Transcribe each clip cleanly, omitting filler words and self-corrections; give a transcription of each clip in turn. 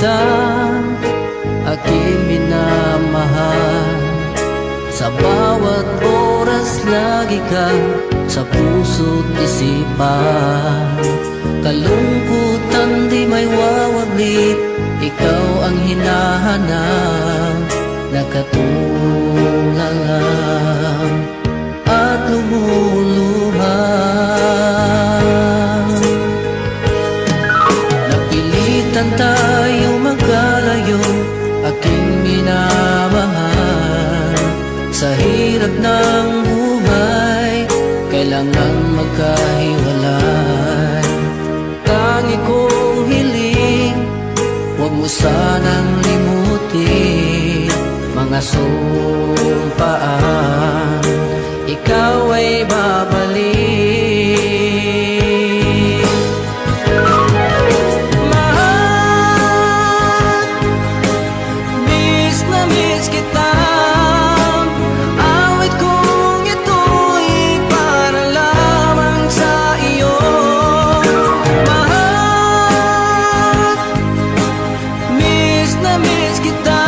kita, aking minamahal. Sa bawat oras lagi ka sa puso't isipan. Kalungkutan di may wawaglit, ikaw ang hinahanap. Nakatulala at lumuluha. Napilitan tayo magkalayo, aking minamahal. Sa hirap ng buhay, kailangan magkahiwalay. Tangi kong hiling, huwag mo sanang limutin mga sumpaan, ikaw ay babalik. Mahal, miss na miss kita. Awit kong ito'y para lamang sa iyo. Mahal, miss na miss kita.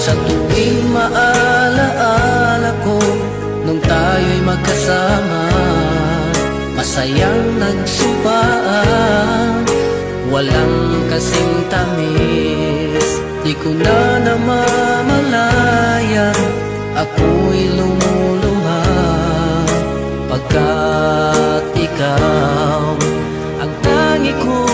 Sa tuwing maalaala ko nung tayo'y magkasama, masayang nagsumpaan, walang kasing tamis. Di ko na namamalaya, ako'y lumuluha, pagkat ikaw ang tangi ko.